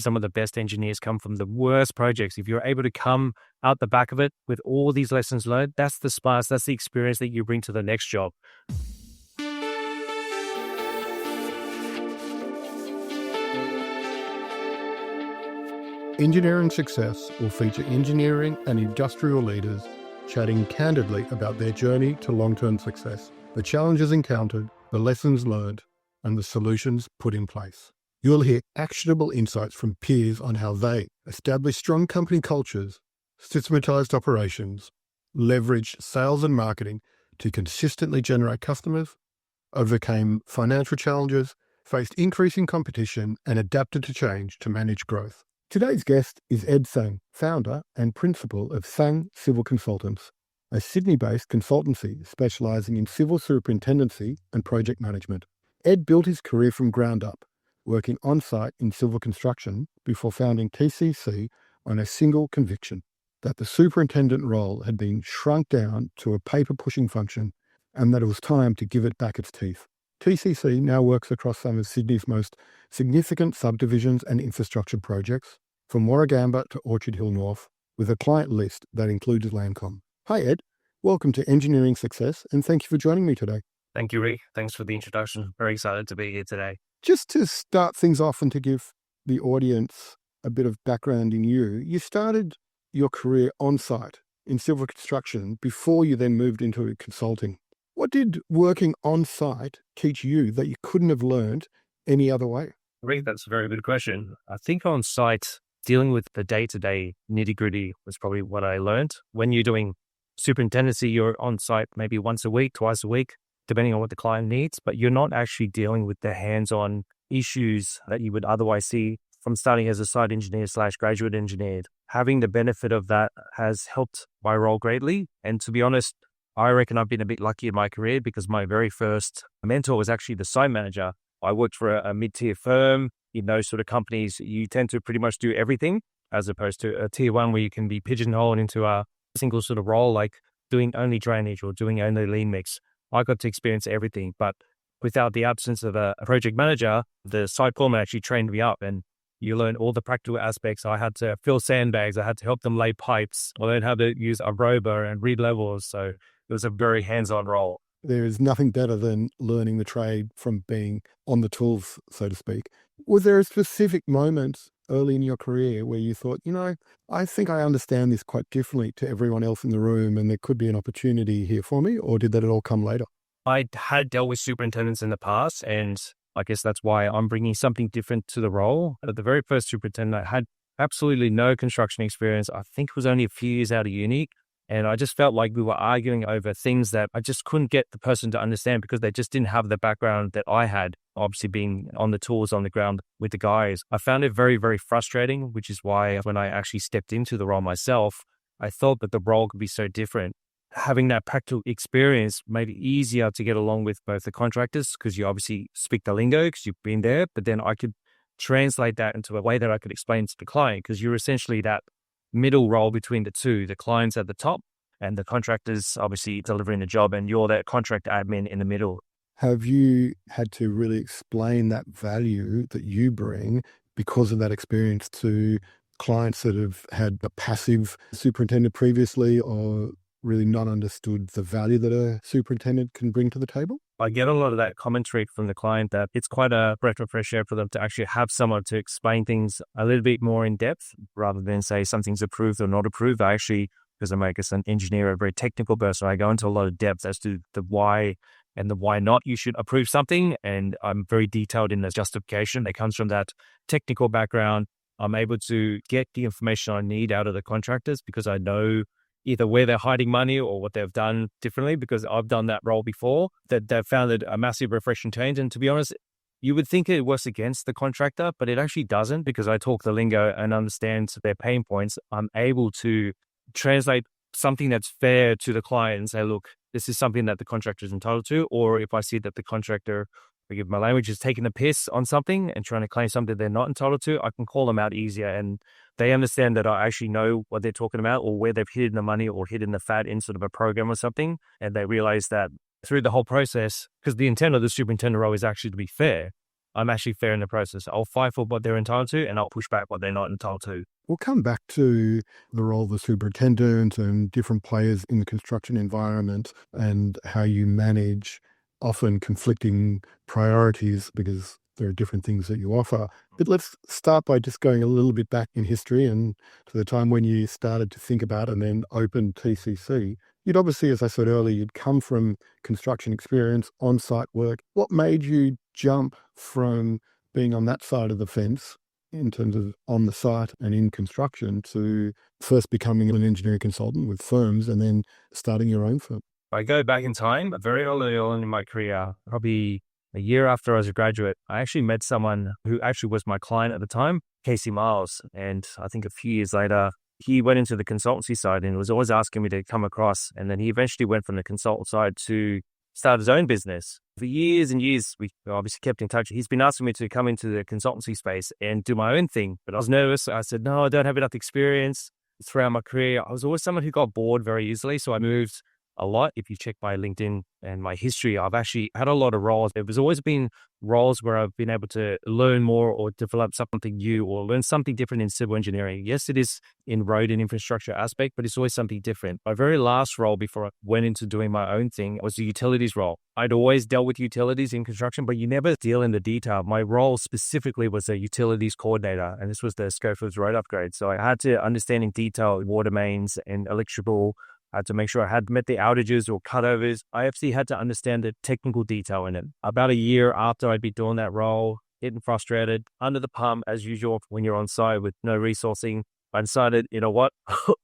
Some of the best engineers come from the worst projects. If you're able to come out the back of it with all these lessons learned, that's the spice, that's the experience that you bring to the next job. Engineering Success will feature engineering and industrial leaders chatting candidly about their journey to long-term success, the challenges encountered, the lessons learned, and the solutions put in place. You'll hear actionable insights from peers on how they established strong company cultures, systematized operations, leveraged sales and marketing to consistently generate customers, overcame financial challenges, faced increasing competition, and adapted to change to manage growth. Today's guest is Ed Tsang, founder and principal of Tsang Civil Consultants, a Sydney-based consultancy specialising in civil superintendency and project management. Ed built his career from ground up, working on-site in civil construction before founding TCC on a single conviction that the superintendent role had been shrunk down to a paper-pushing function and that it was time to give it back its teeth. TCC now works across some of Sydney's most significant subdivisions and infrastructure projects, from Warragamba to Orchard Hill North, with a client list that includes Lancom. Hi Ed, welcome to Engineering Success, and thank you for joining me today. Thank you, Rick. Thanks for the introduction. Very excited to be here today. Just to start things off and to give the audience a bit of background in you, you started your career on-site in civil construction before you then moved into consulting. What did working on-site teach you that you couldn't have learned any other way? Rick, that's a very good question. I think on-site, dealing with the day-to-day nitty-gritty was probably what I learned. When you're doing superintendency, you're on-site maybe once a week, twice a week, depending on what the client needs, but you're not actually dealing with the hands-on issues that you would otherwise see from starting as a site engineer / graduate engineer. Having the benefit of that has helped my role greatly. And to be honest, I reckon I've been a bit lucky in my career because my very first mentor was actually the site manager. I worked for a mid-tier firm. In those sort of companies, you tend to pretty much do everything as opposed to a tier one where you can be pigeonholed into a single sort of role, like doing only drainage or doing only lean mix. I got to experience everything, but without the absence of a project manager, the site foreman actually trained me up and you learn all the practical aspects. I had to fill sandbags. I had to help them lay pipes. I learned how to use a rover and read levels. So it was a very hands-on role. There is nothing better than learning the trade from being on the tools, so to speak. Was there a specific moment early in your career where you thought, I think I understand this quite differently to everyone else in the room and there could be an opportunity here for me, or did that all come later? I had dealt with superintendents in the past, and I guess that's why I'm bringing something different to the role. The very first superintendent, I had absolutely no construction experience. I think it was only a few years out of uni. And I just felt like we were arguing over things that I just couldn't get the person to understand because they just didn't have the background that I had, obviously being on the tools on the ground with the guys. I found it very, very frustrating, which is why when I actually stepped into the role myself, I thought that the role could be so different. Having that practical experience made it easier to get along with both the contractors because you obviously speak the lingo because you've been there, but then I could translate that into a way that I could explain to the client because you're essentially that middle role between the two, the clients at the top and the contractors obviously delivering the job, and you're that contract admin in the middle. Have you had to really explain that value that you bring because of that experience to clients that have had a passive superintendent previously or really not understood the value that a superintendent can bring to the table? I get a lot of that commentary from the client that it's quite a breath of fresh air for them to actually have someone to explain things a little bit more in depth rather than say something's approved or not approved. I actually, because I'm, I guess, an engineer, a very technical person, I go into a lot of depth as to the why and the why not you should approve something. And I'm very detailed in the justification that comes from that technical background. I'm able to get the information I need out of the contractors because I know either where they're hiding money or what they've done differently, because I've done that role before, that they've found it a massive refreshing change. And to be honest, you would think it works against the contractor, but it actually doesn't because I talk the lingo and understand their pain points. I'm able to translate something that's fair to the client and say, look, this is something that the contractor is entitled to. Or if I see that the contractor, forgive my language, is taking a piss on something and trying to claim something they're not entitled to, I can call them out easier. And they understand that I actually know what they're talking about or where they've hidden the money or hidden the fat in sort of a program or something. And they realize that through the whole process, because the intent of the superintendent role is actually to be fair. I'm actually fair in the process. I'll fight for what they're entitled to, and I'll push back what they're not entitled to. We'll come back to the role of the superintendent and different players in the construction environment and how you manage often conflicting priorities because there are different things that you offer. But let's start by just going a little bit back in history and to the time when you started to think about and then opened TCC. You'd obviously, as I said earlier, you'd come from construction experience, on-site work. What made you jump from being on that side of the fence in terms of on the site and in construction to first becoming an engineering consultant with firms and then starting your own firm? I go back in time, very early on in my career, probably a year after I was a graduate, I actually met someone who actually was my client at the time, Casey Miles. And I think a few years later, he went into the consultancy side and was always asking me to come across. And then he eventually went from the consultant side to start his own business. For years and years, we obviously kept in touch. He's been asking me to come into the consultancy space and do my own thing. But I was nervous. I said, no, I don't have enough experience. Throughout my career, I was always someone who got bored very easily. So I moved a lot. If you check my LinkedIn and my history, I've actually had a lot of roles. There's always been roles where I've been able to learn more or develop something new or learn something different in civil engineering. Yes, it is in road and infrastructure aspect, but it's always something different. My very last role before I went into doing my own thing was the utilities role. I'd always dealt with utilities in construction, but you never deal in the detail. My role specifically was a utilities coordinator, and this was the Schofields road upgrade. So I had to understand in detail water mains and electrical. I had to make sure I had met the outages or cutovers. I actually had to understand the technical detail in it. About a year after I'd been doing that role, getting frustrated, under the pump as usual when you're on site with no resourcing, I decided, you know what,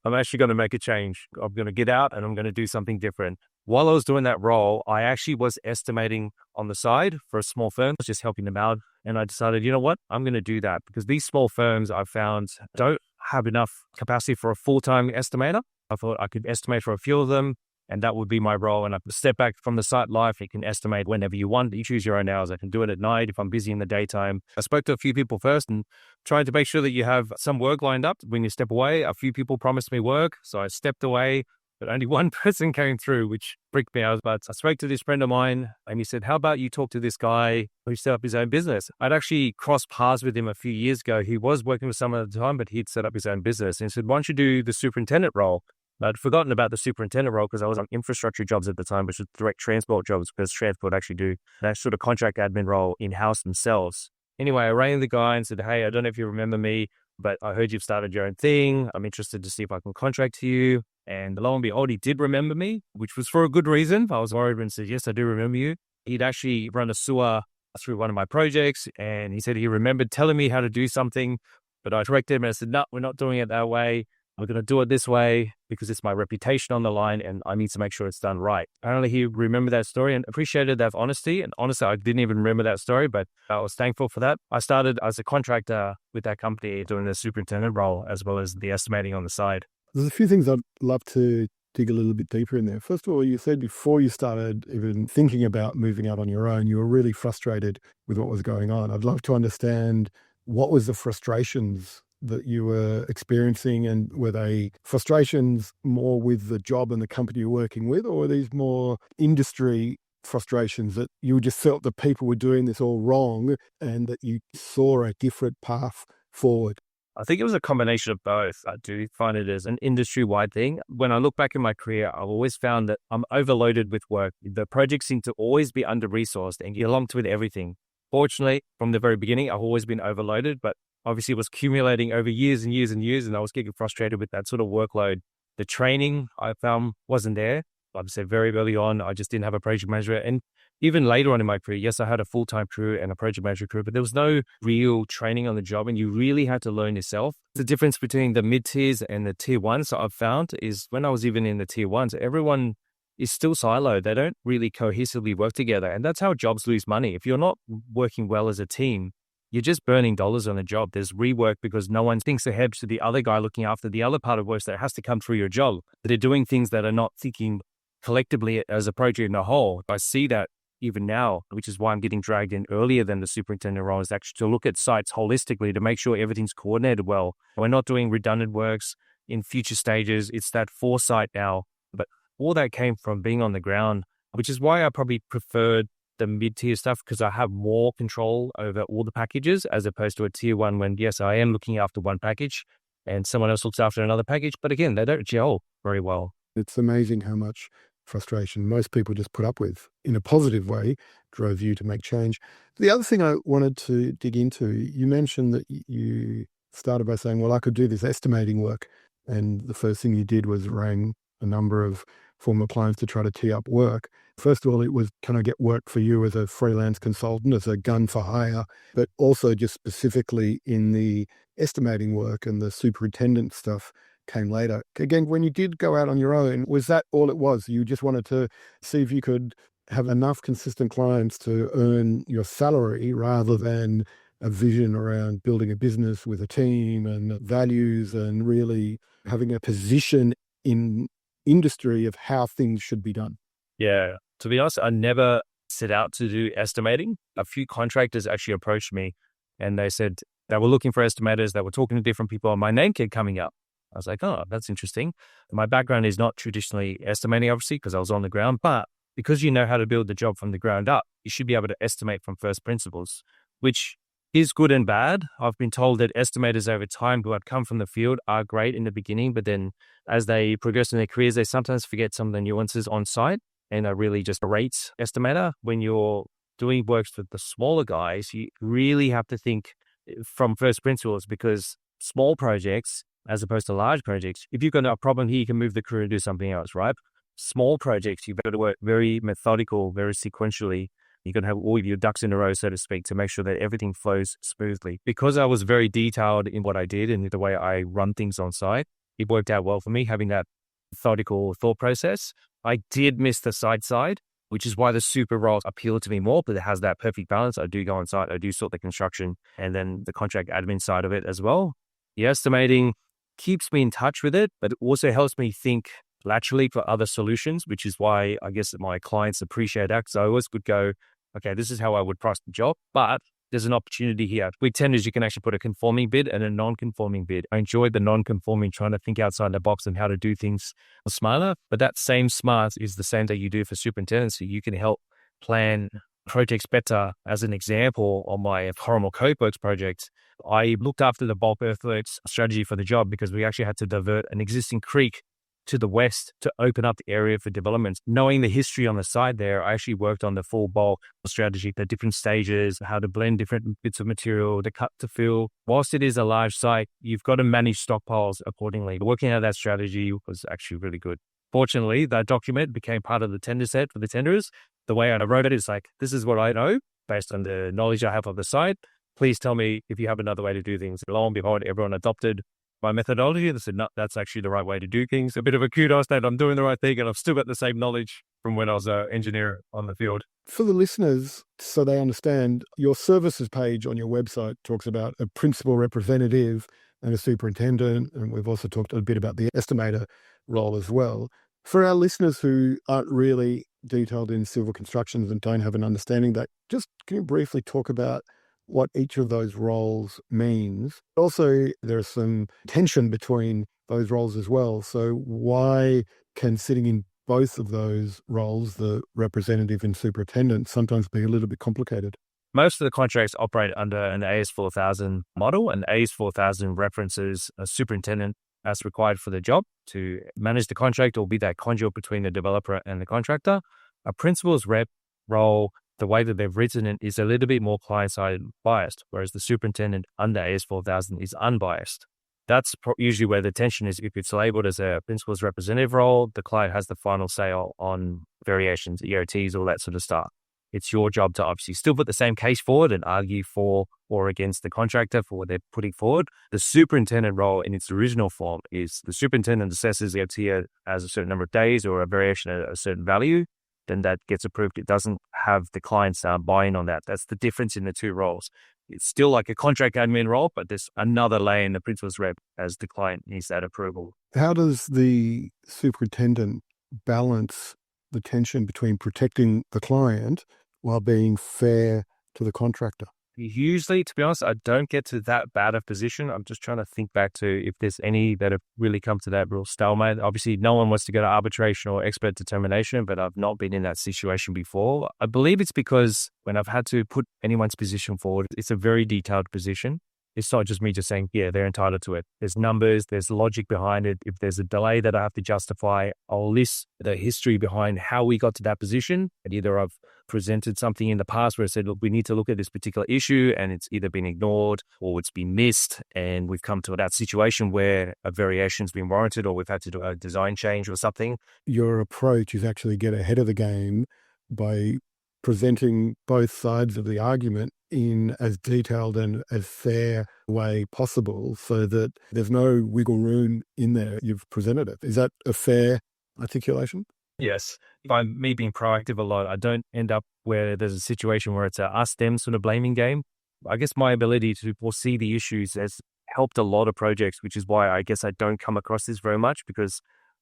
I'm actually going to make a change. I'm going to get out and I'm going to do something different. While I was doing that role, I actually was estimating on the side for a small firm, just helping them out. And I decided, you know what, I'm going to do that because these small firms I found don't have enough capacity for a full-time estimator. I thought I could estimate for a few of them, and that would be my role. And I step back from the site life. You can estimate whenever you want. You choose your own hours. I can do it at night if I'm busy in the daytime. I spoke to a few people first and tried to make sure that you have some work lined up. When you step away, a few people promised me work. So I stepped away, but only one person came through, which freaked me out. But I spoke to this friend of mine and he said, how about you talk to this guy who set up his own business? I'd actually crossed paths with him a few years ago. He was working with someone at the time, but he'd set up his own business. And he said, why don't you do the superintendent role? I'd forgotten about the superintendent role because I was on infrastructure jobs at the time, which was direct transport jobs because transport actually do that sort of contract admin role in-house themselves. Anyway, I rang the guy and said, hey, I don't know if you remember me, but I heard you've started your own thing. I'm interested to see if I can contract to you. And lo and behold, he did remember me, which was for a good reason. I was worried and said, yes, I do remember you. He'd actually run a sewer through one of my projects. And he said he remembered telling me how to do something, but I corrected him and I said, no, we're not doing it that way. We're going to do it this way because it's my reputation on the line and I need to make sure it's done right. Apparently he remembered that story and appreciated that honesty. And honestly, I didn't even remember that story, but I was thankful for that. I started as a contractor with that company doing the superintendent role as well as the estimating on the side. There's a few things I'd love to dig a little bit deeper in there. First of all, you said before you started even thinking about moving out on your own, you were really frustrated with what was going on. I'd love to understand what was the frustrations that you were experiencing, and were they frustrations more with the job and the company you're working with, or were these more industry frustrations that you just felt that people were doing this all wrong and that you saw a different path forward? I think it was a combination of both. I do find it as an industry-wide thing. When I look back in my career, I've always found that I'm overloaded with work. The projects seem to always be under-resourced and get along with everything. Fortunately, from the very beginning, I've always been overloaded, but obviously it was accumulating over years and years and years, and I was getting frustrated with that sort of workload. The training I found wasn't there. Like I said, very early on, I just didn't have a project manager. And even later on in my career, yes, I had a full-time crew and a project manager crew, but there was no real training on the job, and you really had to learn yourself. The difference between the mid-tiers and the tier ones that I've found is when I was even in the tier ones, everyone is still siloed. They don't really cohesively work together. And that's how jobs lose money. If you're not working well as a team, you're just burning dollars on a job. There's rework because no one thinks ahead to the other guy looking after the other part of work that has to come through your job. They're doing things that are not thinking collectively as a project in a whole. I see that even now, which is why I'm getting dragged in earlier than the superintendent role, is actually to look at sites holistically to make sure everything's coordinated well. We're not doing redundant works in future stages. It's that foresight now. But all that came from being on the ground, which is why I probably preferred the mid-tier stuff because I have more control over all the packages as opposed to a tier one when, yes, I am looking after one package and someone else looks after another package. But again, they don't gel very well. It's amazing how much frustration most people just put up with in a positive way drove you to make change. The other thing I wanted to dig into, you mentioned that you started by saying, well, I could do this estimating work. And the first thing you did was rang a number of former clients to try to tee up work. First of all, it was, can I get work for you as a freelance consultant, as a gun for hire, but also just specifically in the estimating work and the superintendent stuff came later. Again, when you did go out on your own, was that all it was? You just wanted to see if you could have enough consistent clients to earn your salary rather than a vision around building a business with a team and values and really having a position in industry of how things should be done? Yeah. To be honest, I never set out to do estimating. A few contractors actually approached me and they said they were looking for estimators. They were talking to different people and my name kept coming up. I was like, oh, that's interesting. My background is not traditionally estimating, obviously, because I was on the ground, but because you know how to build the job from the ground up, you should be able to estimate from first principles, which is good and bad. I've been told that estimators over time who have come from the field are great in the beginning, but then as they progress in their careers, they sometimes forget some of the nuances on site and are really just a rates estimator. When you're doing works for the smaller guys, you really have to think from first principles because small projects, as opposed to large projects, if you've got a problem here, you can move the crew and do something else, right? Small projects, you've got to work very methodical, very sequentially. You're going to have all of your ducks in a row, so to speak, to make sure that everything flows smoothly. Because I was very detailed in what I did and the way I run things on site, it worked out well for me having that methodical thought process. I did miss the side, which is why the super role appealed to me more, but it has that perfect balance. I do go on site, I do sort the construction, and then the contract admin side of it as well. The estimating keeps me in touch with it, but it also helps me think laterally for other solutions, which is why I guess my clients appreciate that because I always could go, okay, this is how I would price the job, but there's an opportunity here. With tenders, you can actually put a conforming bid and a non-conforming bid. I enjoyed the non-conforming, trying to think outside the box and how to do things smarter, but that same smart is the same that you do for superintendency. You can help plan projects better. As an example, on my Horrible Copeworks project, I looked after the bulk earthworks strategy for the job because we actually had to divert an existing creek to the west to open up the area for development. Knowing the history on the side there, I actually worked on the full bulk strategy, the different stages, how to blend different bits of material, to cut to fill. Whilst it is a large site, you've got to manage stockpiles accordingly. Working out that strategy was actually really good. Fortunately, that document became part of the tender set for the tenderers. The way I wrote it is like, this is what I know based on the knowledge I have of the site. Please tell me if you have another way to do things. Lo and behold, everyone adopted my methodology. They said, no, that's actually the right way to do things. A bit of a kudos that I'm doing the right thing and I've still got the same knowledge from when I was an engineer on the field. For the listeners, so they understand, your services page on your website talks about a principal representative and a superintendent, and we've also talked a bit about the estimator role as well. For our listeners who aren't really detailed in civil constructions and don't have an understanding that, just can you briefly talk about what each of those roles means? Also, there's some tension between those roles as well. So why can sitting in both of those roles, the representative and superintendent, sometimes be a little bit complicated? Most of the contracts operate under an AS4000 model, and AS4000 references a superintendent as required for the job to manage the contract or be that conduit between the developer and the contractor. A principal's rep role, the way that they've written it, is a little bit more client-side biased, whereas the superintendent under AS4000 is unbiased. That's usually where the tension is. If it's labeled as a principal's representative role, the client has the final say on variations, EOTs, all that sort of stuff. It's your job to obviously still put the same case forward and argue for or against the contractor for what they're putting forward. The superintendent role in its original form is the superintendent assesses the EOT as a certain number of days or a variation at a certain value. Then that gets approved. It doesn't have the client's buy-in on that. That's the difference in the two roles. It's still like a contract admin role, but there's another layer in the principal's rep as the client needs that approval. How does the superintendent balance the tension between protecting the client while being fair to the contractor? Usually, to be honest, I don't get to that bad of position. I'm just trying to think back to if there's any that have really come to that real stalemate. Obviously, no one wants to go to arbitration or expert determination, but I've not been in that situation before. I believe it's because when I've had to put anyone's position forward, it's a very detailed position. It's not just me just saying, yeah, they're entitled to it. There's numbers, there's logic behind it. If there's a delay that I have to justify, I'll list the history behind how we got to that position. And either I've presented something in the past where I said, look, we need to look at this particular issue and it's either been ignored or it's been missed. And we've come to that situation where a variation's been warranted or we've had to do a design change or something. Your approach is actually get ahead of the game by presenting both sides of the argument in as detailed and as fair way possible so that there's no wiggle room in there. You've presented it. Is that a fair articulation? Yes. By me being proactive a lot, I don't end up where there's a situation where it's a us-them sort of blaming game. I guess my ability to foresee the issues has helped a lot of projects, which is why I guess I don't come across this very much, because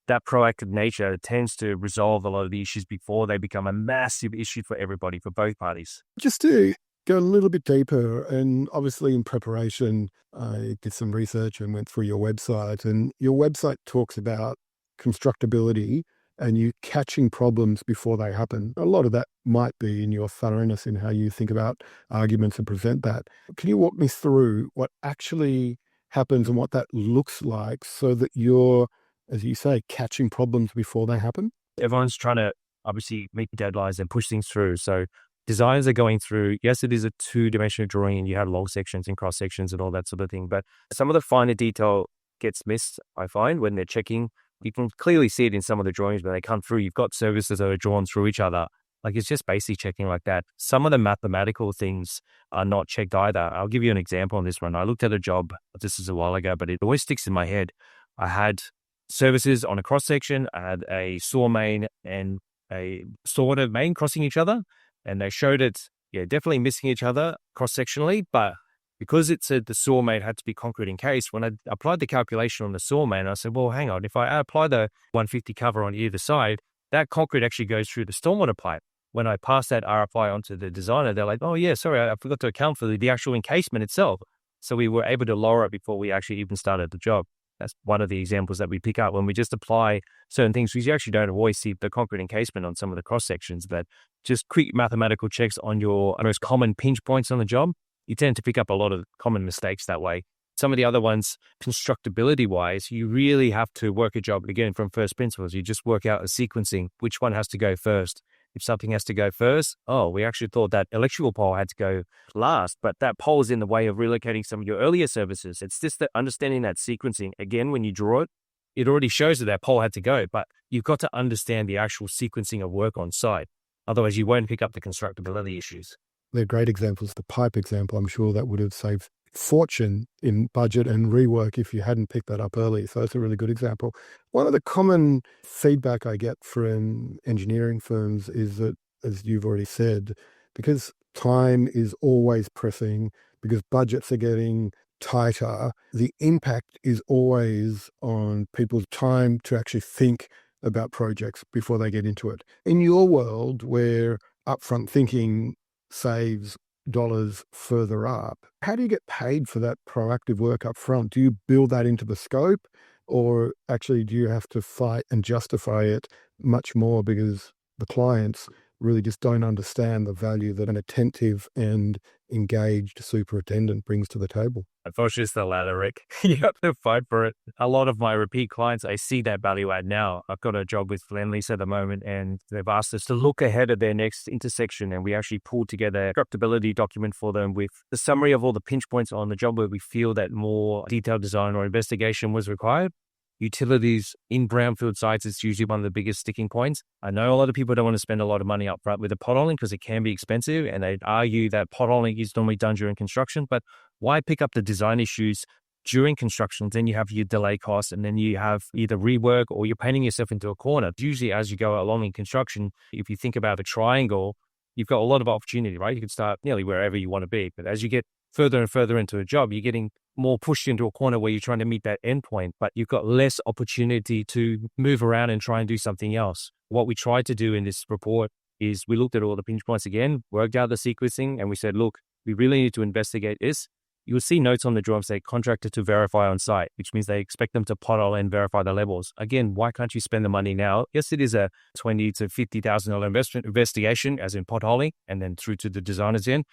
that proactive nature tends to resolve a lot of the issues before they become a massive issue for everybody, for both parties. Just to go a little bit deeper, and obviously in preparation, I did some research and went through your website, and your website talks about constructability and you catching problems before they happen. A lot of that might be in your thoroughness in how you think about arguments and present that. Can you walk me through what actually happens and what that looks like so that you're, as you say, catching problems before they happen? Everyone's trying to obviously meet deadlines and push things through. So designers are going through, yes, it is a two-dimensional drawing and you have long sections and cross sections and all that sort of thing. But some of the finer detail gets missed, I find, when they're checking. You can clearly see it in some of the drawings when they come through. You've got services that are drawn through each other. Like it's just basic checking like that. Some of the mathematical things are not checked either. I'll give you an example on this one. I looked at a job, this is a while ago, but it always sticks in my head. I had services on a cross section. I had a saw main and a sorter main crossing each other. And they showed it, definitely missing each other cross-sectionally, but because it said the saw main had to be concrete encased, when I applied the calculation on the saw main, I said, well, hang on, if I apply the 150 cover on either side, that concrete actually goes through the stormwater pipe. When I passed that RFI onto the designer, they're like, oh yeah, sorry, I forgot to account for the actual encasement itself. So we were able to lower it before we actually even started the job. That's one of the examples that we pick up when we just apply certain things, because you actually don't always see the concrete encasement on some of the cross sections, but just quick mathematical checks on your most common pinch points on the job. You tend to pick up a lot of common mistakes that way. Some of the other ones, constructability wise, you really have to work a job again from first principles. You just work out a sequencing, which one has to go first. If something has to go first, we actually thought that electrical pole had to go last, but that pole is in the way of relocating some of your earlier services. It's just that understanding that sequencing. Again, when you draw it, it already shows that pole had to go, but you've got to understand the actual sequencing of work on site. Otherwise, you won't pick up the constructability issues. They're great examples. The pipe example, I'm sure that would have saved fortune in budget and rework if you hadn't picked that up early. So it's a really good example. One of the common feedback I get from engineering firms is that, as you've already said, because time is always pressing, because budgets are getting tighter, the impact is always on people's time to actually think about projects before they get into it. In your world, where upfront thinking saves dollars further up, how do you get paid for that proactive work up front? Do you build that into the scope, or actually do you have to fight and justify it much more because the clients really just don't understand the value that an attentive and engaged superintendent brings to the table? Unfortunately, it's the latter, Rick. You have to fight for it. A lot of my repeat clients, I see that value add now. I've got a job with Lendlease at the moment, and they've asked us to look ahead at their next intersection, and we actually pulled together a constructability document for them with the summary of all the pinch points on the job where we feel that more detailed design or investigation was required. Utilities in brownfield sites is usually one of the biggest sticking points. I know a lot of people don't want to spend a lot of money up front with the potholing because it can be expensive, and they'd argue that potholing is normally done during construction, but why pick up the design issues during construction? Then you have your delay costs, and then you have either rework or you're painting yourself into a corner. Usually as you go along in construction, if you think about a triangle, you've got a lot of opportunity, right? You can start nearly wherever you want to be, but as you get further and further into a job, you're getting more pushed into a corner where you're trying to meet that endpoint, but you've got less opportunity to move around and try and do something else. What we tried to do in this report is we looked at all the pinch points again, worked out the sequencing, and we said, look, we really need to investigate is you'll see notes on the drawing say contractor to verify on site, which means they expect them to pothole and verify the levels. Again, why can't you spend the money now? Yes, it is a $20,000 to $50,000 investigation, as in potholing, and then through to the designer's end.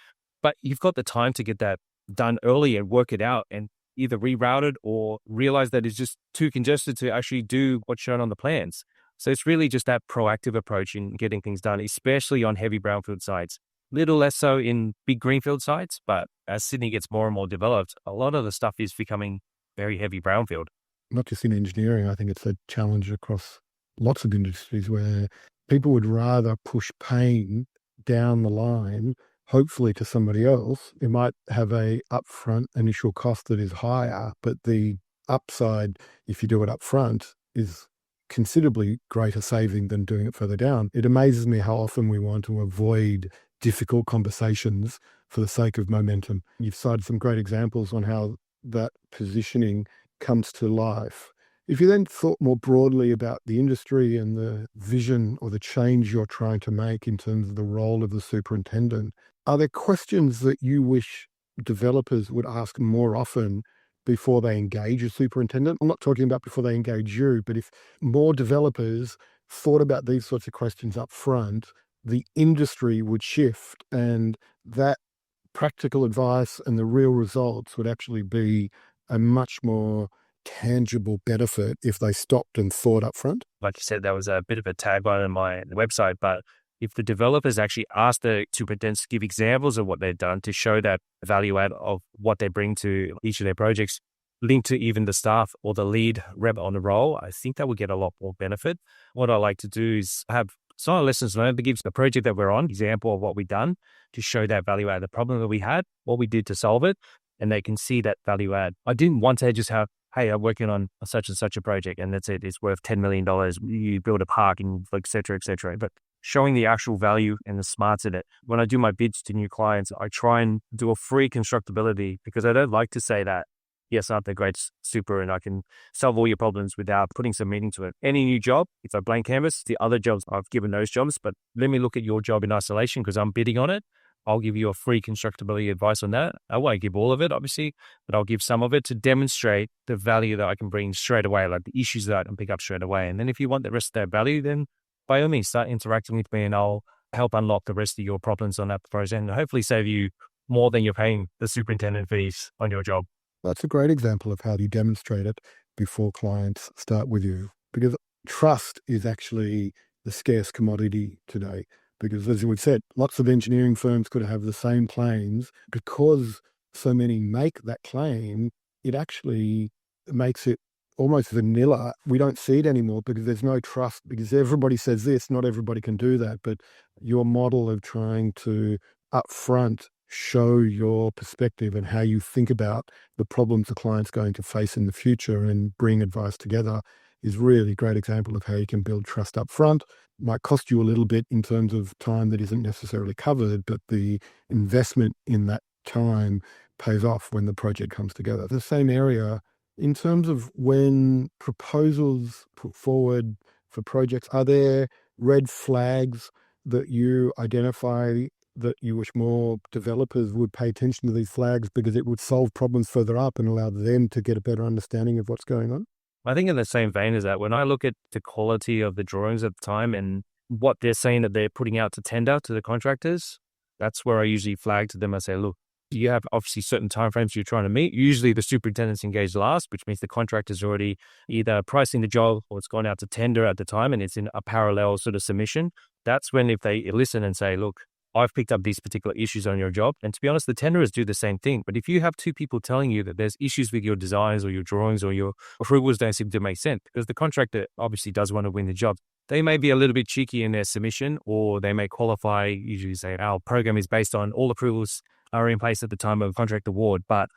But you've got the time to get that done early and work it out and either reroute it or realize that it's just too congested to actually do what's shown on the plans. So it's really just that proactive approach in getting things done, especially on heavy brownfield sites. Little less so in big greenfield sites, but as Sydney gets more and more developed, a lot of the stuff is becoming very heavy brownfield. Not just in engineering, I think it's a challenge across lots of industries where people would rather push pain down the line, hopefully to somebody else. It might have a upfront initial cost that is higher, but the upside, if you do it upfront, is considerably greater saving than doing it further down. It amazes me how often we want to avoid difficult conversations for the sake of momentum. You've cited some great examples on how that positioning comes to life. If you then thought more broadly about the industry and the vision or the change you're trying to make in terms of the role of the superintendent, are there questions that you wish developers would ask more often before they engage a superintendent? I'm not talking about before they engage you, but if more developers thought about these sorts of questions up front, the industry would shift, and that practical advice and the real results would actually be a much more tangible benefit if they stopped and thought up front. Like you said, that was a bit of a tagline on my website, but if the developers actually ask the superintendents to give examples of what they've done to show that value add of what they bring to each of their projects, linked to even the staff or the lead rep on the role, I think that would get a lot more benefit. What I like to do is have it's not a lessons learned, but gives the project that we're on, example of what we've done to show that value add, the problem that we had, what we did to solve it, and they can see that value add. I didn't want to just have, hey, I'm working on such and such a project and that's it. It's worth $10 million. You build a park and et cetera, et cetera. But showing the actual value and the smarts in it. When I do my bids to new clients, I try and do a free constructability because I don't like to say that, yes, aren't they great super and I can solve all your problems without putting some meaning to it. Any new job, it's a blank canvas. The other jobs, I've given those jobs, but let me look at your job in isolation because I'm bidding on it. I'll give you a free constructability advice on that. I won't give all of it, obviously, but I'll give some of it to demonstrate the value that I can bring straight away, like the issues that I can pick up straight away. And then if you want the rest of that value, then by all means, start interacting with me and I'll help unlock the rest of your problems on that process and hopefully save you more than you're paying the superintendent fees on your job. That's a great example of how you demonstrate it before clients start with you, because trust is actually the scarce commodity today. Because as we've said, lots of engineering firms could have the same claims. Because so many make that claim, it actually makes it almost vanilla. We don't see it anymore because there's no trust, because everybody says this, not everybody can do that. But your model of trying to upfront show your perspective and how you think about the problems the client's going to face in the future and bring advice together is really a great example of how you can build trust up front. Might cost you a little bit in terms of time that isn't necessarily covered, but the investment in that time pays off when the project comes together. The same area in terms of when proposals put forward for projects, are there red flags that you identify that you wish more developers would pay attention to these flags because it would solve problems further up and allow them to get a better understanding of what's going on? I think in the same vein as that, when I look at the quality of the drawings at the time and what they're saying that they're putting out to tender to the contractors, that's where I usually flag to them. I say, look, you have obviously certain timeframes you're trying to meet. Usually the superintendent's engaged last, which means the contractor's already either pricing the job or it's gone out to tender at the time and it's in a parallel sort of submission. That's when if they listen and say, look, I've picked up these particular issues on your job. And to be honest, the tenderers do the same thing. But if you have two people telling you that there's issues with your designs or your drawings or your approvals don't seem to make sense, because the contractor obviously does want to win the job, they may be a little bit cheeky in their submission, or they may qualify, usually say our program is based on all approvals are in place at the time of contract award. But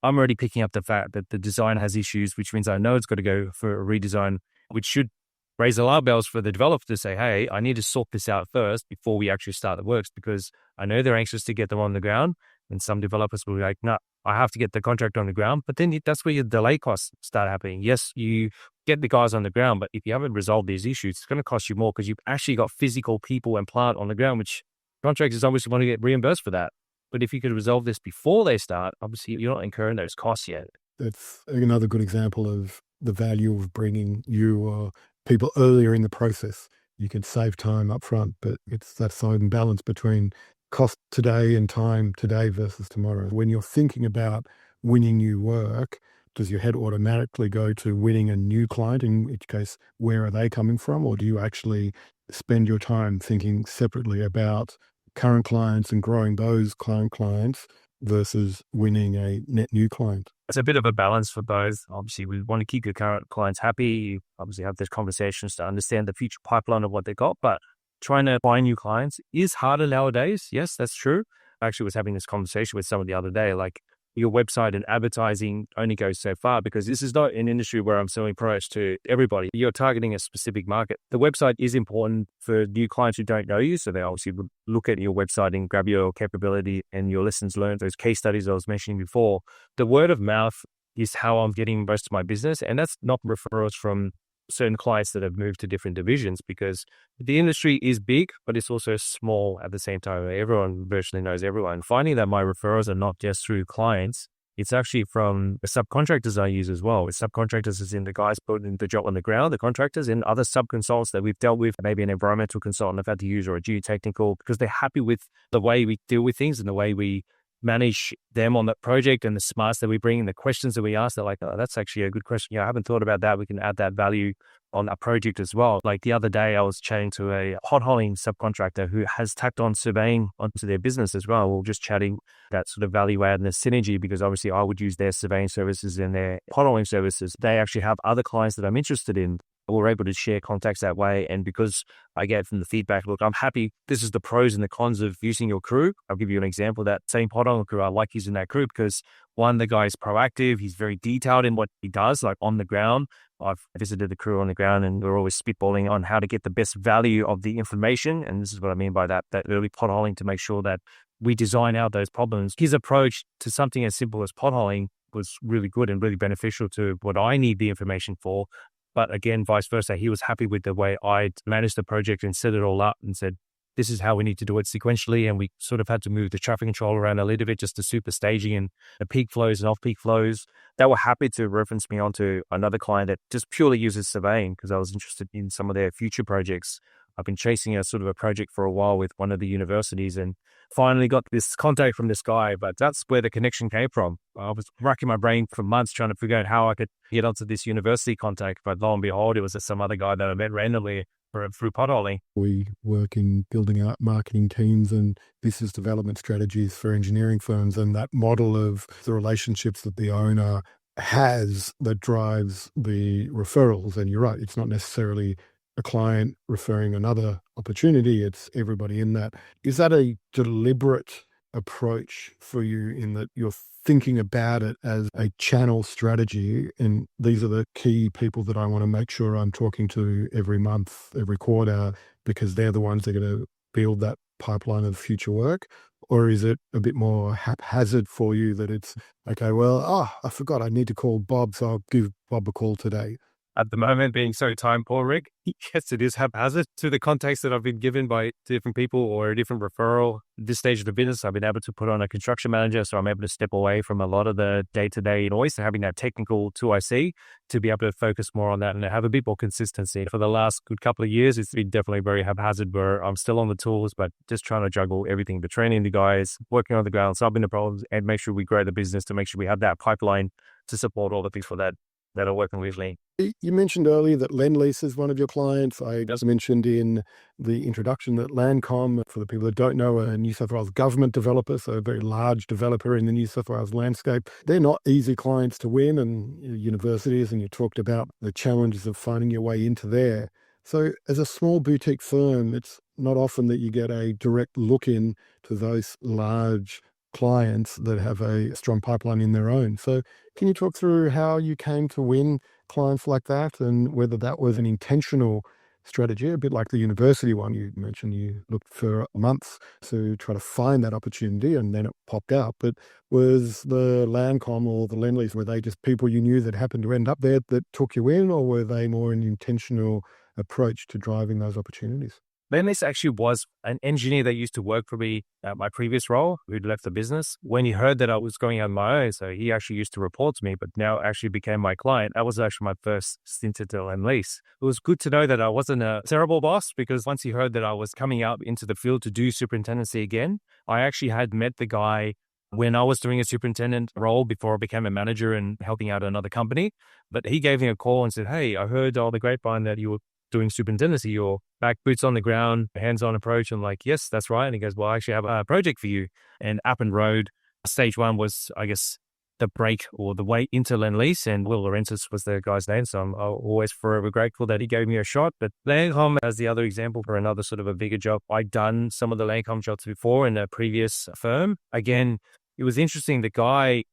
I'm already picking up the fact that the design has issues, which means I know it's got to go for a redesign, which should raise alarm bells for the developer to say, hey, I need to sort this out first before we actually start the works, because I know they're anxious to get them on the ground. And some developers will be like, no, I have to get the contract on the ground. But then that's where your delay costs start happening. Yes, you get the guys on the ground, but if you haven't resolved these issues, it's going to cost you more because you've actually got physical people and plant on the ground, which contractors obviously want to get reimbursed for that. But if you could resolve this before they start, obviously you're not incurring those costs yet. That's another good example of the value of bringing you or people earlier in the process. You can save time up front, but it's that fine balance between cost today and time today versus tomorrow. When you're thinking about winning new work, does your head automatically go to winning a new client, in which case, where are they coming from? Or do you actually spend your time thinking separately about current clients and growing those clients versus winning a net new client? It's a bit of a balance for both. Obviously, we want to keep your current clients happy. You obviously have those conversations to understand the future pipeline of what they got, but trying to find new clients is harder nowadays. Yes, that's true. I actually was having this conversation with someone the other day, like your website and advertising only goes so far because this is not an industry where I'm selling products to everybody. You're targeting a specific market. The website is important for new clients who don't know you. So they obviously would look at your website and grab your capability and your lessons learned, those case studies I was mentioning before. The word of mouth is how I'm getting most of my business. And that's not referrals from certain clients that have moved to different divisions, because the industry is big, but it's also small at the same time. Everyone virtually knows everyone. Finding that my referrals are not just through clients, it's actually from the subcontractors I use as well. With subcontractors as in the guys putting the job on the ground, the contractors, and other subconsultants that we've dealt with, maybe an environmental consultant I've had to use or a geotechnical, because they're happy with the way we deal with things and the way we manage them on that project and the smarts that we bring and the questions that we ask. They're like, oh, that's actually a good question. Yeah, I haven't thought about that. We can add that value on a project as well. Like the other day, I was chatting to a potholing subcontractor who has tacked on surveying onto their business as well. We were just chatting that sort of value add and the synergy, because obviously I would use their surveying services and their potholing services. They actually have other clients that I'm interested in. We're able to share contacts that way. And because I get from the feedback, look, I'm happy. This is the pros and the cons of using your crew. I'll give you an example. That same pothole crew, I like using that crew because one, the guy is proactive. He's very detailed in what he does, like on the ground. I've visited the crew on the ground and we're always spitballing on how to get the best value of the information. And this is what I mean by that early potholing, to make sure that we design out those problems. His approach to something as simple as potholing was really good and really beneficial to what I need the information for. But again, vice versa, he was happy with the way I managed the project and set it all up and said, this is how we need to do it sequentially. And we sort of had to move the traffic control around a little bit just to suit the staging and the peak flows and off-peak flows. They were happy to reference me onto another client that just purely uses surveying because I was interested in some of their future projects. I've been chasing a sort of a project for a while with one of the universities and finally got this contact from this guy, but that's where the connection came from. I was racking my brain for months trying to figure out how I could get onto this university contact, but lo and behold, it was some other guy that I met randomly through potholing. We work in building out marketing teams and business development strategies for engineering firms, and that model of the relationships that the owner has that drives the referrals. And you're right, it's not necessarily a client referring another opportunity, it's everybody in that. Is that a deliberate approach for you in that you're thinking about it as a channel strategy, and these are the key people that I want to make sure I'm talking to every month, every quarter, because they're the ones that are going to build that pipeline of future work? Or is it a bit more haphazard for you that it's, okay, well, I forgot I need to call Bob, so I'll give Bob a call today? At the moment, being so time poor, Rick, yes, it is haphazard to the context that I've been given by different people or a different referral. At this stage of the business, I've been able to put on a construction manager, so I'm able to step away from a lot of the day-to-day noise and having that technical 2IC to be able to focus more on that and have a bit more consistency. For the last good couple of years, it's been definitely very haphazard where I'm still on the tools, but just trying to juggle everything, the training the guys, working on the ground, solving the problems, and make sure we grow the business to make sure we have that pipeline to support all the people that are working with me. You mentioned earlier that Lendlease is one of your clients. I just mentioned in the introduction that Lancom, for the people that don't know, a New South Wales government developer, so a very large developer in the New South Wales landscape. They're not easy clients to win, and universities, and you talked about the challenges of finding your way into there. So as a small boutique firm, it's not often that you get a direct look in to those large clients that have a strong pipeline in their own. So can you talk through how you came to win clients like that and whether that was an intentional strategy, a bit like the university one you mentioned? You looked for months to try to find that opportunity and then it popped up. But was the Lancom or the Lendlease, were they just people you knew that happened to end up there that took you in, or were they more an intentional approach to driving those opportunities? Lendlease actually was an engineer that used to work for me at my previous role, who'd left the business. When he heard that I was going on my own, so he actually used to report to me, but now actually became my client. That was actually my first stint at Lendlease. It was good to know that I wasn't a terrible boss, because once he heard that I was coming out into the field to do superintendency again, I actually had met the guy when I was doing a superintendent role before I became a manager and helping out another company. But he gave me a call and said, "Hey, I heard all the grapevine that you were doing superintendency, your back boots on the ground, hands-on approach." I'm like, "Yes, that's right." And he goes, "Well, I actually have a project for you." And Appen Road, stage one was, I guess, the break or the way into Lendlease, and Will Laurentis was the guy's name. So I'm always forever grateful that he gave me a shot. But Lancom, as the other example for another sort of a bigger job, I'd done some of the Lancom jobs before in a previous firm. Again, it was interesting. The guy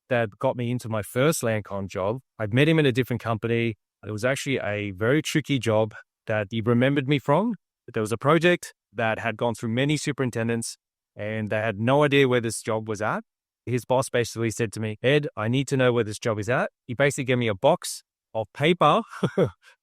that got me into my first Lancom job, I'd met him in a different company. It was actually a very tricky job that he remembered me from. There was a project that had gone through many superintendents and they had no idea where this job was at. His boss basically said to me, "Ed, I need to know where this job is at." He basically gave me a box of paper,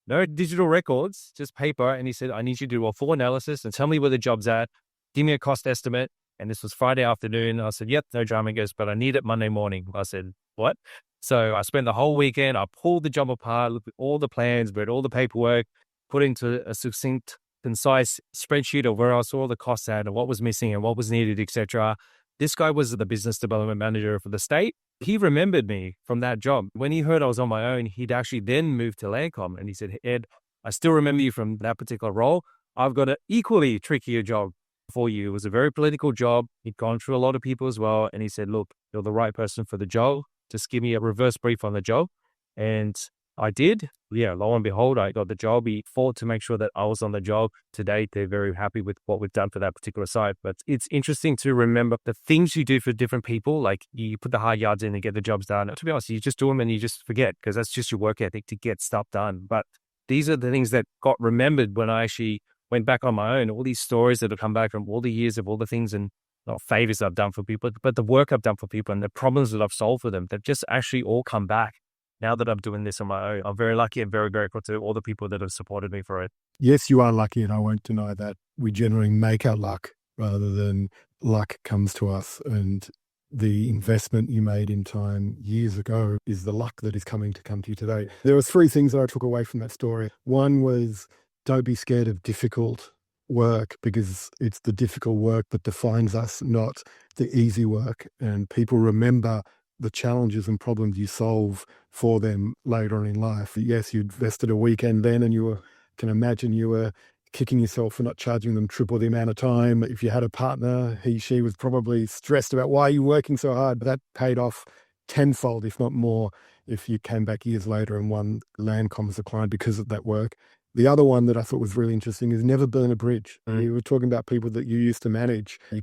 no digital records, just paper. And he said, "I need you to do a full analysis and tell me where the job's at. Give me a cost estimate." And this was Friday afternoon. I said, "Yep, no drama." He goes, "But I need it Monday morning." I said, "What?" So I spent the whole weekend. I pulled the job apart, looked at all the plans, read all the paperwork, put into a succinct, concise spreadsheet of where I saw all the costs at and what was missing and what was needed, etc. This guy was the business development manager for the state. He remembered me from that job. When he heard I was on my own, he'd actually then moved to Lancom, and he said, "Ed, I still remember you from that particular role. I've got an equally trickier job for you." It was a very political job. He'd gone through a lot of people as well. And he said, "Look, you're the right person for the job. Just give me a reverse brief on the job." And I did. Yeah, lo and behold, I got the job. He fought to make sure that I was on the job. To date, they're very happy with what we've done for that particular site. But it's interesting to remember the things you do for different people. Like, you put the hard yards in and get the jobs done. To be honest, you just do them and you just forget, because that's just your work ethic to get stuff done. But these are the things that got remembered when I actually went back on my own. All these stories that have come back from all the years of all the things, and not favors I've done for people, but the work I've done for people and the problems that I've solved for them, that just actually all come back now that I'm doing this on my own. I'm very lucky and very grateful to all the people that have supported me for it. Yes, you are lucky, and I won't deny that. We generally make our luck rather than luck comes to us. And the investment you made in time years ago is the luck that is come to you today. There are three things that I took away from that story. One was, don't be scared of difficult work, because it's the difficult work that defines us, not the easy work. And people remember the challenges and problems you solve for them later on in life. Yes, you invested a weekend then, and can imagine you were kicking yourself for not charging them triple the amount of time. If you had a partner, she was probably stressed about why you're working so hard, but that paid off tenfold, if not more, if you came back years later and won Lancom as a client because of that work. The other one that I thought was really interesting is never burn a bridge. You were talking about people that you used to manage. That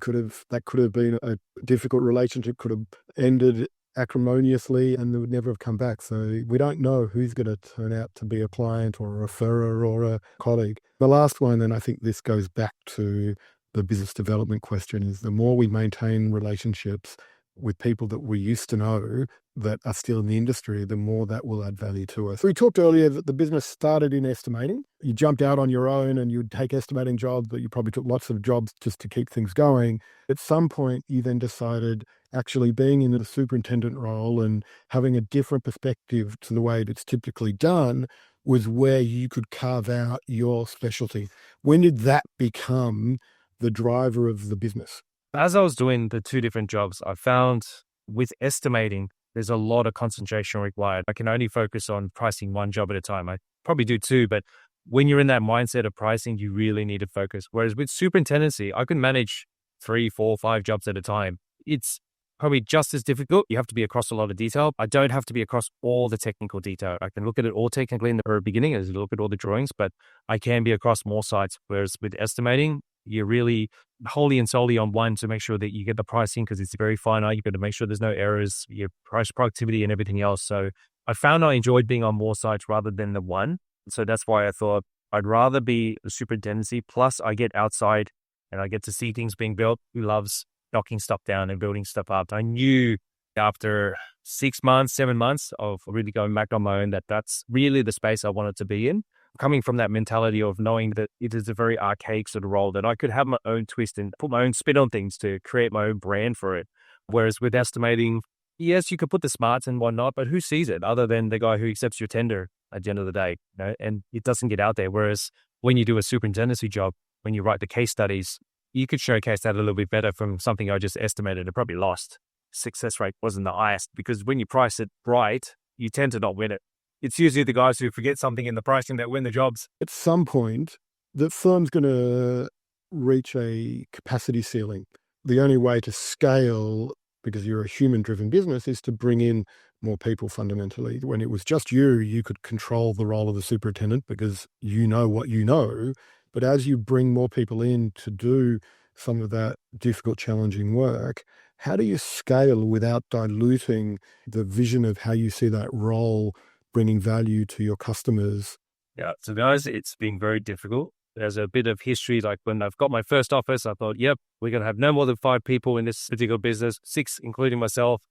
could have been a difficult relationship, could have ended acrimoniously, and they would never have come back. So we don't know who's going to turn out to be a client or a referrer or a colleague. The last one, and I think this goes back to the business development question, is the more we maintain relationships with people that we used to know that are still in the industry, the more that will add value to us. We talked earlier that the business started in estimating. You jumped out on your own and you'd take estimating jobs, but you probably took lots of jobs just to keep things going. At some point, you then decided actually being in the superintendent role and having a different perspective to the way it's typically done was where you could carve out your specialty. When did that become the driver of the business? As I was doing the two different jobs, I found with estimating, there's a lot of concentration required. I can only focus on pricing one job at a time. I probably do two, but when you're in that mindset of pricing, you really need to focus. Whereas with superintendency, I can manage 3, 4, 5 jobs at a time. It's probably just as difficult. You have to be across a lot of detail. I don't have to be across all the technical detail. I can look at it all technically in the very beginning as I look at all the drawings, but I can be across more sites. Whereas with estimating, you're really wholly and solely on one to make sure that you get the pricing, because it's very finite. You've got to make sure there's no errors, your price productivity and everything else. So I found I enjoyed being on more sites rather than the one. So that's why I thought I'd rather be a superintendency. Plus I get outside and I get to see things being built. Who loves knocking stuff down and building stuff up? I knew after 6 months, 7 months of really going back on my own that that's really the space I wanted to be in. coming from that mentality of knowing that it is a very archaic sort of role, that I could have my own twist and put my own spin on things to create my own brand for it. Whereas with estimating, yes, you could put the smarts and whatnot, but who sees it other than the guy who accepts your tender at the end of the day, and it doesn't get out there. Whereas when you do a superintendency job, when you write the case studies, you could showcase that a little bit better from something I just estimated and probably lost. Success rate wasn't the highest because when you price it right, you tend to not win it. It's usually the guys who forget something in the pricing that win the jobs. At some point, the firm's going to reach a capacity ceiling. The only way to scale, because you're a human-driven business, is to bring in more people fundamentally. When it was just you could control the role of the superintendent because you know what you know. But as you bring more people in to do some of that difficult, challenging work, how do you scale without diluting the vision of how you see that role bringing value to your customers? Yeah, to be honest, it's been very difficult. There's a bit of history. Like when I've got my first office, I thought, yep, we're going to have no more than 5 people in this particular business, 6, including myself.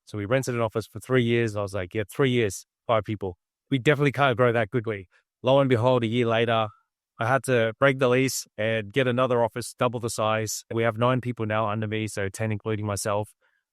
So we rented an office for 3 years. I was like, yeah, 3 years, 5 people. We definitely can't grow that quickly. Lo and behold, a year later, I had to break the lease and get another office, double the size. We have 9 people now under me, so 10 including myself.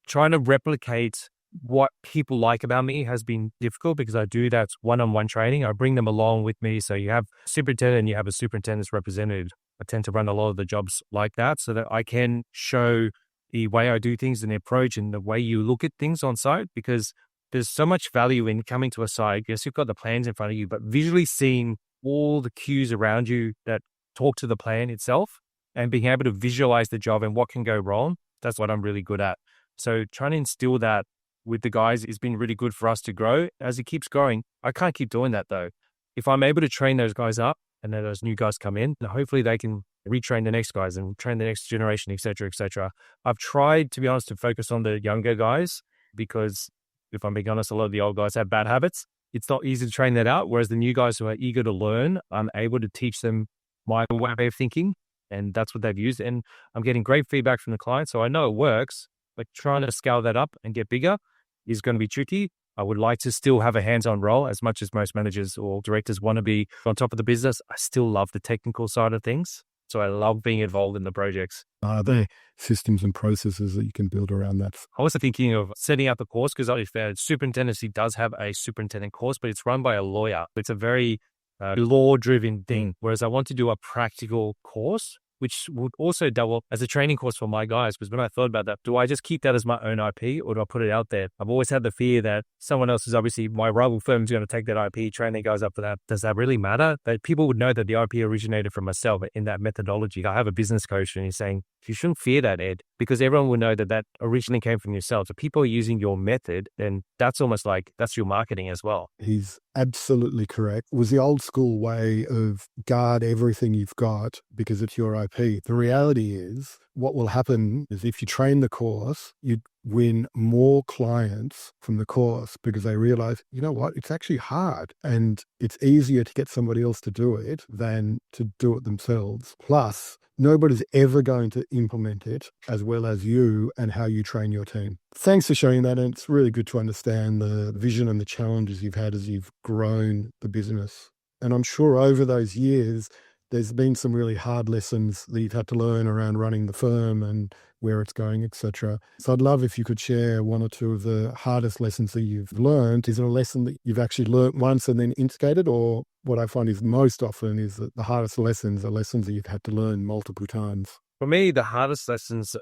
Trying to replicate what people like about me has been difficult because I do that one-on-one training. I bring them along with me. So you have superintendent and you have a superintendent's representative. I tend to run a lot of the jobs like that so that I can show the way I do things and the approach and the way you look at things on site, because there's so much value in coming to a site. Yes, you've got the plans in front of you, but visually seeing all the cues around you that talk to the plan itself and being able to visualize the job and what can go wrong, that's what I'm really good at. So trying to instill that with the guys has been really good for us to grow. As it keeps growing, I can't keep doing that though. If I'm able to train those guys up and then those new guys come in, hopefully they can retrain the next guys and train the next generation, et cetera, et cetera. I've tried, to be honest, to focus on the younger guys because if I'm being honest, a lot of the old guys have bad habits. It's not easy to train that out. Whereas the new guys who are eager to learn, I'm able to teach them my way of thinking. And that's what they've used. And I'm getting great feedback from the client. So I know it works, but trying to scale that up and get bigger is going to be tricky. I would like to still have a hands-on role as much as most managers or directors want to be on top of the business. I still love the technical side of things. So I love being involved in the projects. Are there systems and processes that you can build around that? I was thinking of setting up a course because superintendency does have a superintendent course, but it's run by a lawyer. It's a very law-driven thing, whereas I want to do a practical course, which would also double as a training course for my guys. Because when I thought about that, do I just keep that as my own IP or do I put it out there? I've always had the fear that someone else is obviously, my rival firm is going to take that IP, train their guys up for that. Does that really matter? That people would know that the IP originated from myself in that methodology. I have a business coach and he's saying, you shouldn't fear that, Ed, because everyone will know that that originally came from yourself. So people are using your method, then that's almost like that's your marketing as well. He's absolutely correct. It was the old school way of guard everything you've got because it's your IP. The reality is what will happen is if you train the course, you win more clients from the course because they realize, you know what, it's actually hard and it's easier to get somebody else to do it than to do it themselves. Plus, nobody's ever going to implement it as well as you and how you train your team. Thanks for sharing that. And it's really good to understand the vision and the challenges you've had as you've grown the business. And I'm sure over those years, there's been some really hard lessons that you've had to learn around running the firm and where it's going, etc. So I'd love if you could share one or two of the hardest lessons that you've learned. Is it a lesson that you've actually learned once and then integrated? Or what I find is most often is that the hardest lessons are lessons that you've had to learn multiple times. For me, the hardest lessons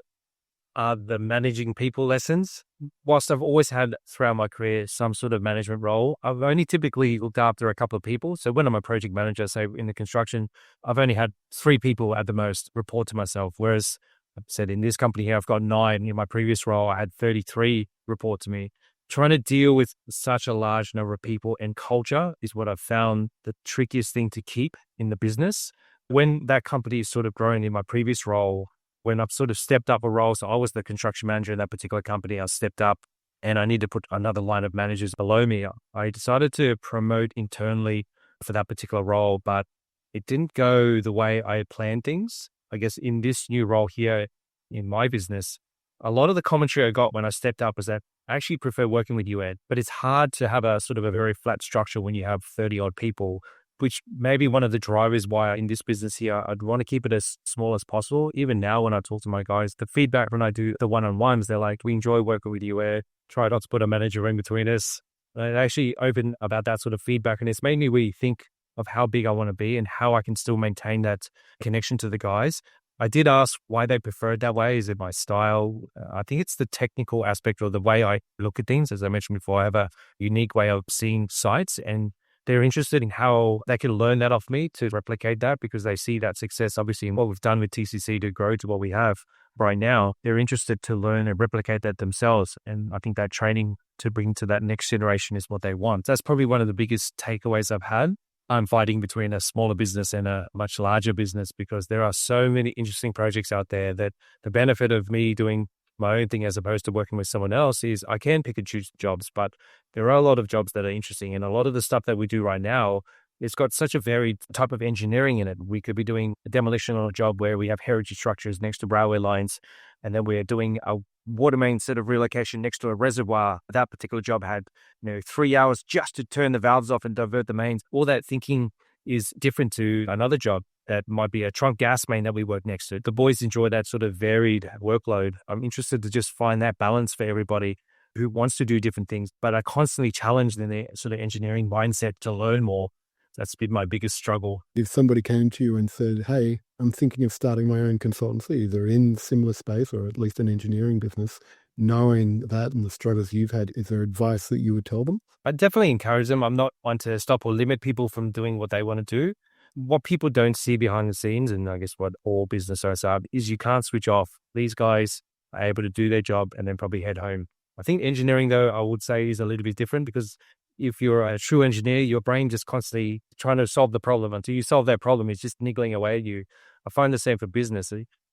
are the managing people lessons. Whilst I've always had throughout my career some sort of management role, I've only typically looked after a couple of people. So when I'm a project manager, say in the construction, I've only had 3 people at the most report to myself. Whereas I've said in this company here, I've got 9. In my previous role, I had 33 report to me. Trying to deal with such a large number of people and culture is what I've found the trickiest thing to keep in the business. When that company is sort of growing in my previous role, when I've sort of stepped up a role, so I was the construction manager in that particular company, I stepped up and I need to put another line of managers below me. I decided to promote internally for that particular role, but it didn't go the way I had planned things. I guess in this new role here in my business, a lot of the commentary I got when I stepped up was that I actually prefer working with you, Ed, but it's hard to have a sort of a very flat structure when you have 30 odd people which may be one of the drivers why in this business here, I'd want to keep it as small as possible. Even now, when I talk to my guys, the feedback when I do the one-on-ones, they're like, we enjoy working with you. Try not to put a manager in between us. They actually open about that sort of feedback. And it's made me really think of how big I want to be and how I can still maintain that connection to the guys. I did ask why they prefer it that way. Is it my style? I think it's the technical aspect or the way I look at things. As I mentioned before, I have a unique way of seeing sites, and they're interested in how they can learn that off me to replicate that because they see that success, obviously, in what we've done with TCC to grow to what we have right now. They're interested to learn and replicate that themselves. And I think that training to bring to that next generation is what they want. That's probably one of the biggest takeaways I've had. I'm fighting between a smaller business and a much larger business because there are so many interesting projects out there that the benefit of me doing my own thing as opposed to working with someone else is I can pick and choose jobs, but there are a lot of jobs that are interesting. And a lot of the stuff that we do right now, it's got such a varied type of engineering in it. We could be doing a demolition on a job where we have heritage structures next to railway lines, and then we're doing a water main set of relocation next to a reservoir. That particular job had 3 hours just to turn the valves off and divert the mains. All that thinking is different to another job that might be a trunk gas main that we work next to. The boys enjoy that sort of varied workload. I'm interested to just find that balance for everybody who wants to do different things, but are constantly challenged in their sort of engineering mindset to learn more. That's been my biggest struggle. If somebody came to you and said, hey, I'm thinking of starting my own consultancy, either in similar space or at least an engineering business, knowing that and the struggles you've had, is there advice that you would tell them? I definitely encourage them. I'm not one to stop or limit people from doing what they want to do. What people don't see behind the scenes, and I guess what all business owners are, is you can't switch off. These guys are able to do their job and then probably head home. I think engineering, though, I would say is a little bit different because if you're a true engineer, your brain just constantly trying to solve the problem. Until you solve that problem, it's just niggling away at you. I find the same for business.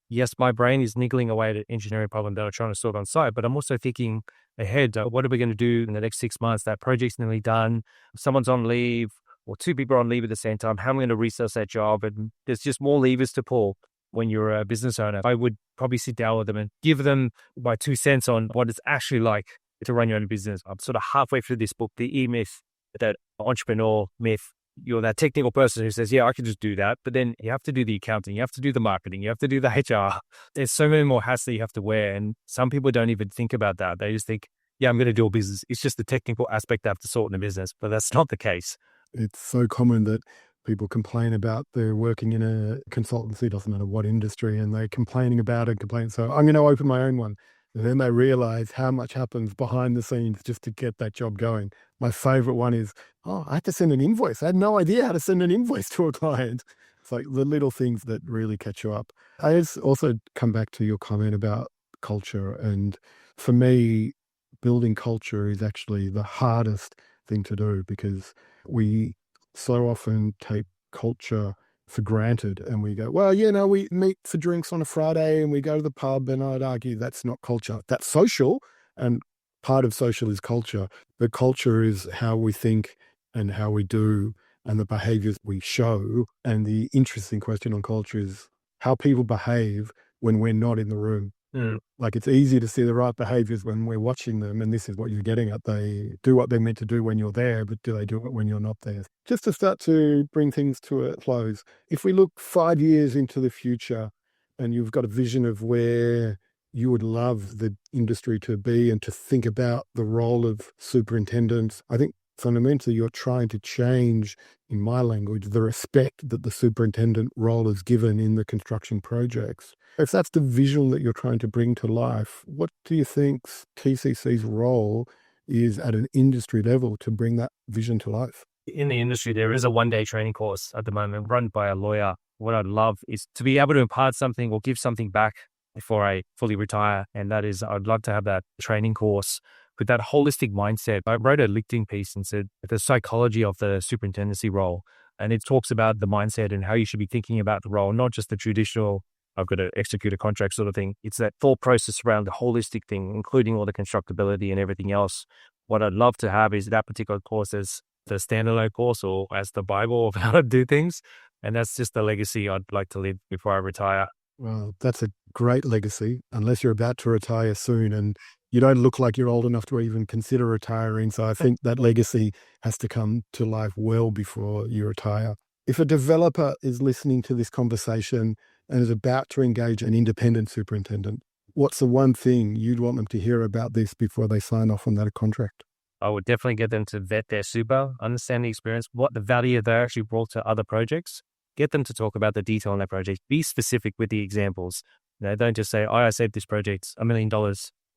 Yes, my brain is niggling away at an engineering problem that I'm trying to solve on site, but I'm also thinking ahead. What are we going to do in the next 6 months? That project's nearly done. Someone's on leave or two people are on leave at the same time. How am I going to resource that job? And there's just more levers to pull when you're a business owner. I would probably sit down with them and give them my 2 cents on what it's actually like to run your own business. I'm sort of halfway through this book, the E-myth, that entrepreneur myth. You're that technical person who says, yeah, I can just do that. But then you have to do the accounting, you have to do the marketing, you have to do the HR. There's so many more hats that you have to wear. And some people don't even think about that. They just think, yeah, I'm going to do a business. It's just the technical aspect I have to sort in a business. But that's not the case. It's so common that people complain about they're working in a consultancy, doesn't matter what industry, and they're complaining about it, so I'm going to open my own one. And then they realize how much happens behind the scenes just to get that job going. My favorite one is, I had to send an invoice. I had no idea how to send an invoice to a client. It's like the little things that really catch you up. I just also come back to your comment about culture. And for me, building culture is actually the hardest thing to do because we so often take culture for granted and we go, well, we meet for drinks on a Friday and we go to the pub, and I'd argue that's not culture. That's social, and part of social is culture. But culture is how we think and how we do and the behaviors we show. And the interesting question on culture is how people behave when we're not in the room. Like, it's easy to see the right behaviors when we're watching them, and this is what you're getting at. They do what they're meant to do when you're there, but do they do it when you're not there? Just to start to bring things to a close, if we look 5 years into the future and you've got a vision of where you would love the industry to be and to think about the role of superintendents, I think fundamentally you're trying to change, in my language, the respect that the superintendent role is given in the construction projects. If that's the vision that you're trying to bring to life, what do you think TCC's role is at an industry level to bring that vision to life? In the industry, there is a one-day training course at the moment run by a lawyer. What I'd love is to be able to impart something or give something back before I fully retire. And that is, I'd love to have that training course with that holistic mindset. I wrote a LinkedIn piece and said the psychology of the superintendency role. And it talks about the mindset and how you should be thinking about the role, not just the traditional, I've got to execute a contract sort of thing. It's that thought process around the holistic thing, including all the constructability and everything else. What I'd love to have is that particular course as the standalone course or as the Bible of how to do things. And that's just the legacy I'd like to leave before I retire. Well, that's a great legacy unless you're about to retire soon and you don't look like you're old enough to even consider retiring. So I think that legacy has to come to life well before you retire. If a developer is listening to this conversation and is about to engage an independent superintendent, what's the one thing you'd want them to hear about this before they sign off on that contract? I would definitely get them to vet their super, understand the experience, what the value they actually brought to other projects. Get them to talk about the detail on that project. Be specific with the examples. Don't just say, I saved this project $1 million.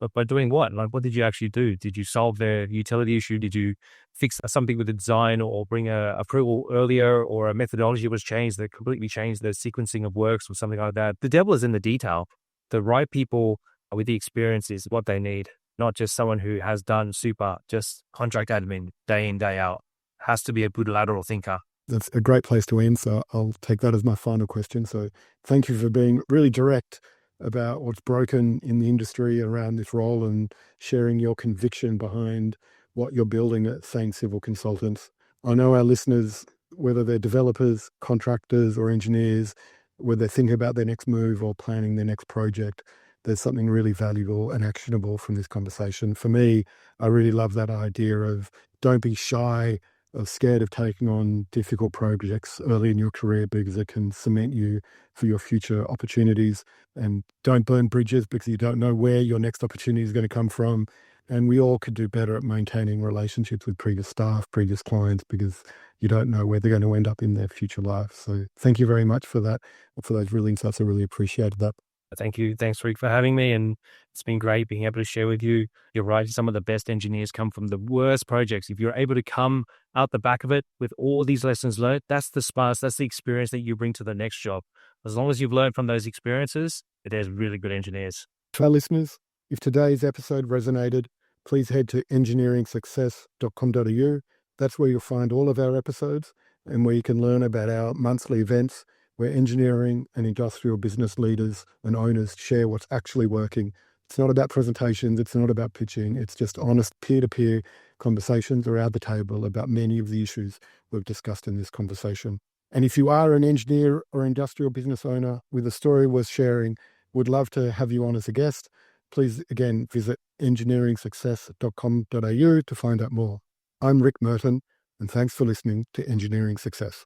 But by doing what? Like, what did you actually do? Did you solve their utility issue? Did you fix something with the design or bring a approval earlier, or a methodology was changed that completely changed the sequencing of works or something like that? The devil is in the detail. The right people with the experience is what they need, not just someone who has done super, just contract admin day in, day out. Has to be a good lateral thinker. That's a great place to end. So I'll take that as my final question. So thank you for being really direct about what's broken in the industry around this role and sharing your conviction behind what you're building at Tsang Civil Consultants. I know our listeners, whether they're developers, contractors, or engineers, whether they're thinking about their next move or planning their next project, there's something really valuable and actionable from this conversation. For me, I really love that idea of don't be shy or scared of taking on difficult projects early in your career because it can cement you for your future opportunities. And don't burn bridges because you don't know where your next opportunity is going to come from. And we all could do better at maintaining relationships with previous staff, previous clients, because you don't know where they're going to end up in their future life. So thank you very much for that, for those real insights. I really appreciated that. Thank you. Thanks, Rick, for having me. And it's been great being able to share with you. You're right. Some of the best engineers come from the worst projects. If you're able to come out the back of it with all these lessons learned, that's the sparse, that's the experience that you bring to the next job. As long as you've learned from those experiences, there's really good engineers. For our listeners, if today's episode resonated, please head to engineeringsuccess.com.au. That's where you'll find all of our episodes and where you can learn about our monthly events where engineering and industrial business leaders and owners share what's actually working. It's not about presentations. It's not about pitching. It's just honest peer-to-peer conversations around the table about many of the issues we've discussed in this conversation. And if you are an engineer or industrial business owner with a story worth sharing, would love to have you on as a guest. Please, again, visit engineeringsuccess.com.au to find out more. I'm Rick Merton, and thanks for listening to Engineering Success.